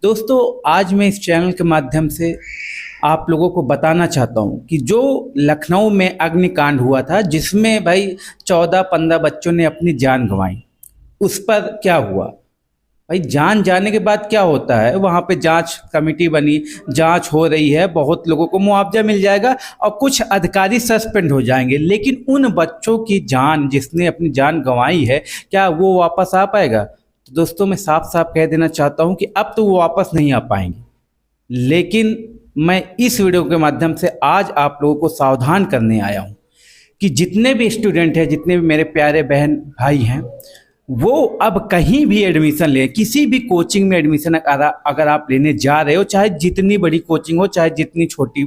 दोस्तों, आज मैं इस चैनल के माध्यम से आप लोगों को बताना चाहता हूं कि जो लखनऊ में अग्निकांड हुआ था, जिसमें भाई 14-15 बच्चों ने अपनी जान गंवाई, उस पर क्या हुआ। भाई जान जाने के बाद क्या होता है, वहाँ पे जांच कमेटी बनी, जांच हो रही है, बहुत लोगों को मुआवजा मिल जाएगा और कुछ अधिकारी सस्पेंड हो जाएंगे, लेकिन उन बच्चों की जान, जिसने अपनी जान गंवाई है, क्या वो वापस आ पाएगा? तो दोस्तों, मैं साफ साफ कह देना चाहता हूँ कि अब तो वो वापस नहीं आ पाएंगे। लेकिन मैं इस वीडियो के माध्यम से आज आप लोगों को सावधान करने आया हूँ कि जितने भी स्टूडेंट हैं, जितने भी मेरे प्यारे बहन भाई हैं, वो अब कहीं भी एडमिशन लें, किसी भी कोचिंग में एडमिशन अगर आप लेने जा रहे हो, चाहे जितनी बड़ी कोचिंग हो, चाहे जितनी छोटी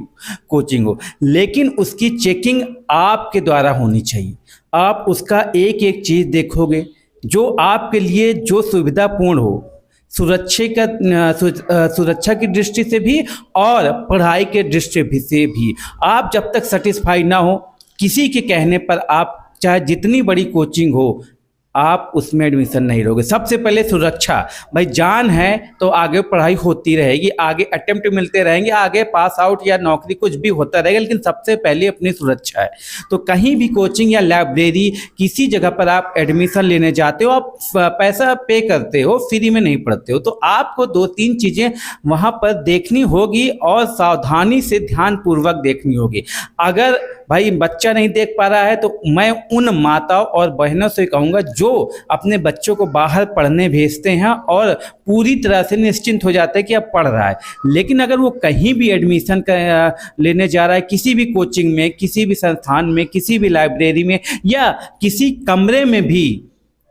कोचिंग हो, लेकिन उसकी चेकिंग आपके द्वारा होनी चाहिए। आप उसका एक एक चीज़ देखोगे, जो आपके लिए जो सुविधापूर्ण हो, सुरक्षा की दृष्टि से भी और पढ़ाई के दृष्टि से भी। आप जब तक सेटिस्फाई ना हो किसी के कहने पर, आप चाहे जितनी बड़ी कोचिंग हो, आप उसमें एडमिशन नहीं लोगे। सबसे पहले सुरक्षा। भाई जान है तो आगे पढ़ाई होती रहेगी, आगे अटेम्प्ट मिलते रहेंगे, आगे पास आउट या नौकरी कुछ भी होता रहेगा, लेकिन सबसे पहले अपनी सुरक्षा है। तो कहीं भी कोचिंग या लाइब्रेरी, किसी जगह पर आप एडमिशन लेने जाते हो, आप पैसा पे करते हो, फ्री में नहीं पढ़ते हो, तो आपको 2-3 चीज़ें वहाँ पर देखनी होगी और सावधानी से ध्यानपूर्वक देखनी होगी। अगर भाई बच्चा नहीं देख पा रहा है, तो मैं उन माताओं और बहनों से कहूँगा जो अपने बच्चों को बाहर पढ़ने भेजते हैं और पूरी तरह से निश्चिंत हो जाते हैं कि अब पढ़ रहा है, लेकिन अगर वो कहीं भी एडमिशन लेने जा रहा है, किसी भी कोचिंग में, किसी भी संस्थान में, किसी भी लाइब्रेरी में या किसी कमरे में भी,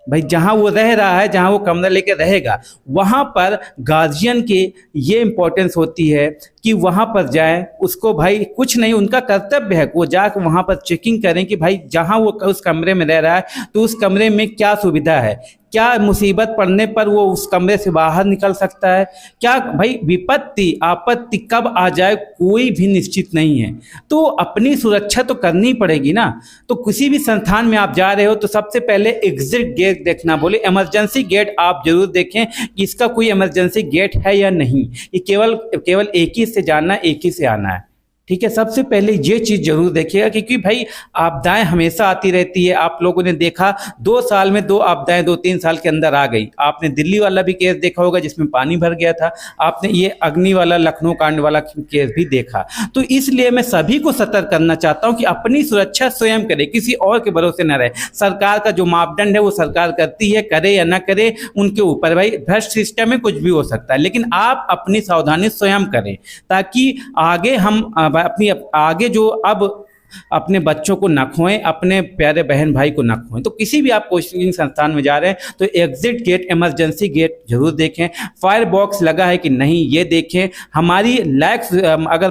भाई जहाँ वो रह रहा है, जहाँ वो कमरा लेके रहेगा, वहाँ पर गार्जियन के ये इम्पोर्टेंस होती है कि वहाँ पर जाएं। उसको भाई कुछ नहीं, उनका कर्तव्य है, वो जाकर वहाँ पर चेकिंग करें कि भाई जहाँ वो उस कमरे में रह रहा है, तो उस कमरे में क्या सुविधा है, क्या मुसीबत पड़ने पर वो उस कमरे से बाहर निकल सकता है, क्या भाई विपत्ति आपत्ति कब आ जाए कोई भी निश्चित नहीं है। तो अपनी सुरक्षा तो करनी पड़ेगी ना। तो किसी भी संस्थान में आप जा रहे हो तो सबसे पहले एग्जिट गेट देखना, बोले इमरजेंसी गेट आप जरूर देखें कि इसका कोई इमरजेंसी गेट है या नहीं। ये केवल एक ही से जाना, एक ही से आना है, ठीक है। सबसे पहले ये चीज़ जरूर देखिएगा, क्योंकि भाई आपदाएं हमेशा आती रहती है। आप लोगों ने देखा 2 साल में 2 आपदाएं 2-3 साल के अंदर आ गई। आपने दिल्ली वाला भी केस देखा होगा जिसमें पानी भर गया था, आपने ये अग्नि वाला, लखनऊ कांड वाला केस भी देखा। तो इसलिए मैं सभी को सतर्क करना चाहता हूँ कि अपनी सुरक्षा स्वयं करे, किसी और के भरोसे न रहे। सरकार का जो मापदंड है वो सरकार करती है, करे या ना करे उनके ऊपर। भाई भ्रष्ट सिस्टम में कुछ भी हो सकता है, लेकिन आप अपनी सावधानी स्वयं करें, ताकि आगे हम अपनी आगे जो अब अपने बच्चों को न खोएं, अपने प्यारे बहन भाई को न खोएं। तो किसी भी आप कोचिंग संस्थान में जा रहे हैं तो एग्जिट गेट, इमरजेंसी गेट जरूर देखें। फायर बॉक्स लगा है कि नहीं ये देखें। हमारी लैक्स, अगर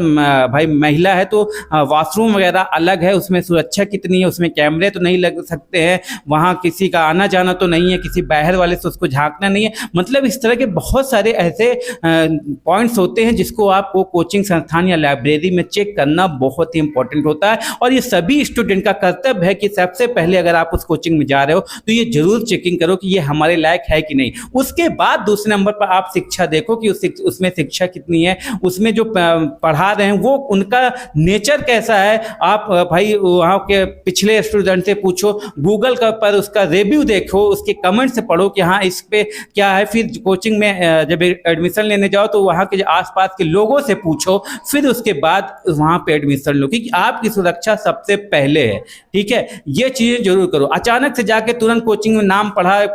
भाई महिला है तो वॉशरूम वगैरह अलग है, उसमें सुरक्षा कितनी है, उसमें कैमरे तो नहीं लग सकते हैं, वहाँ किसी का आना जाना तो नहीं है, किसी बाहर वाले से उसको झांकना नहीं है। मतलब इस तरह के बहुत सारे ऐसे पॉइंट्स होते हैं जिसको आपको कोचिंग संस्थान या लाइब्रेरी में चेक करना बहुत ही इंपॉर्टेंट होता है। और ये सभी स्टूडेंट का कर्तव्य है कि सबसे पहले अगर आप उस कोचिंग में जा रहे हो तो ये जरूर चेकिंग करो कि ये हमारे लायक है कि नहीं। उसके बाद दूसरे नंबर पर आप शिक्षा देखो कि उसमें शिक्षा कितनी है, उसमें जो पढ़ा रहे हैं वो उनका नेचर कैसा है। आप भाई वहाँ के पिछले स्टूडेंट से पूछो, गूगल का पर उसका रिव्यू देखो, उसके कमेंट से पढ़ो कि हाँ इस पे क्या है। फिर कोचिंग में जब एडमिशन लेने जाओ तो वहाँ के आसपास के लोगों से पूछो, फिर उसके बाद वहाँ पे एडमिशन लो, क्योंकि आपकी सुरक्षा सबसे पहले है, ठीक है। ये चीजें जरूर करो। अचानक से जाके तुरंत कोचिंग में नाम पढ़ा,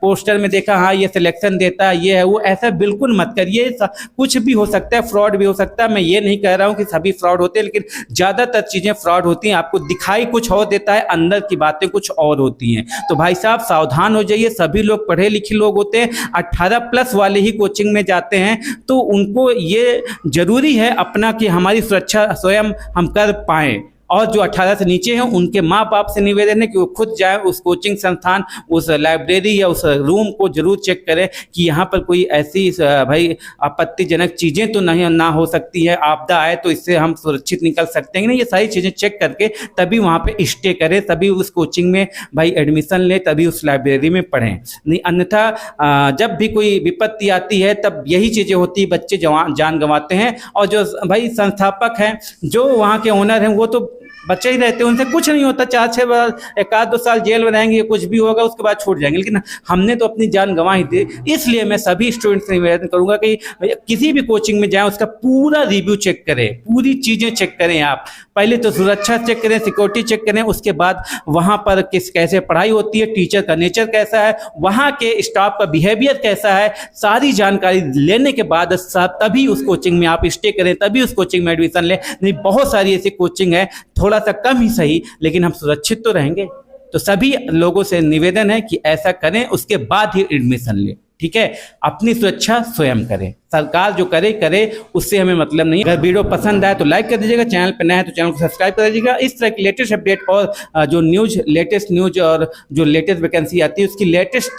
पोस्टर में देखा हाँ ये सिलेक्शन देता है, ये है वो, ऐसा बिल्कुल मत करिए। कुछ भी हो सकता है, फ्रॉड भी हो सकता है। मैं ये नहीं कह रहा हूं कि सभी फ्रॉड होते हैं, लेकिन ज्यादातर चीजें फ्रॉड होती हैं। आपको दिखाई कुछ और देता है, अंदर की बातें कुछ और होती हैं। तो भाई साहब सावधान हो जाइए। सभी लोग पढ़े लिखे लोग होते हैं, 18+ वाले ही कोचिंग में जाते हैं, तो उनको ये जरूरी है अपना कि हमारी सुरक्षा स्वयं हम कर पाएं। और जो 18 से नीचे हैं उनके माँ बाप से निवेदन है कि वो खुद जाए उस कोचिंग संस्थान, उस लाइब्रेरी या उस रूम को जरूर चेक करें कि यहाँ पर कोई ऐसी भाई आपत्तिजनक चीज़ें तो नहीं ना हो सकती है, आपदा आए तो इससे हम सुरक्षित निकल सकते हैं कि नहीं, ये सारी चीज़ें चेक करके तभी वहाँ पे स्टे करें, तभी उस कोचिंग में भाई एडमिशन लें, तभी उस लाइब्रेरी में पढ़ें। नहीं अन्यथा जब भी कोई विपत्ति आती है तब यही चीज़ें होती है, बच्चे जान गंवाते हैं और जो भाई संस्थापक हैं, जो वहाँ के ओनर हैं, वो तो बच्चे ही रहते हैं, उनसे कुछ नहीं होता, 4-6 बार 1-2 साल जेल में रहेंगे, कुछ भी होगा उसके बाद छूट जाएंगे, लेकिन हमने तो अपनी जान गंवा ही दी। इसलिए मैं सभी स्टूडेंट्स से निवेदन करूंगा कि किसी भी कोचिंग में जाएं उसका पूरा रिव्यू चेक करें, पूरी चीज़ें चेक करें। आप पहले तो सुरक्षा चेक करें, सिक्योरिटी चेक करें, उसके बाद वहाँ पर कैसे पढ़ाई होती है, टीचर का नेचर कैसा है, वहाँ के स्टाफ का बिहेवियर कैसा है, सारी जानकारी लेने के बाद तभी उस कोचिंग में आप स्टे करें, तभी उस कोचिंग में एडमिशन लें। नहीं बहुत सारी ऐसी कोचिंग है, थोड़ा सा कम ही सही, लेकिन हम सुरक्षित तो रहेंगे। तो सभी लोगों से निवेदन है कि ऐसा करें, उसके बाद ही एडमिशन लें, ठीक है। अपनी सुरक्षा स्वयं करें, सरकार जो करे उससे हमें मतलब नहीं। अगर वीडियो पसंद आए तो लाइक कर दीजिएगा, चैनल पर नया है तो चैनल को सब्सक्राइब कर दीजिएगा। इस तरह की लेटेस्ट अपडेट और जो लेटेस्ट न्यूज और जो लेटेस्ट वैकेंसी आती है उसकी लेटेस्ट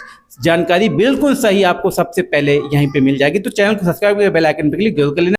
जानकारी बिल्कुल सही आपको सबसे पहले यहीं पे मिल जाएगी। तो चैनल को सब्सक्राइब करके बेल आइकन पर क्लिक जरूर कर लेना।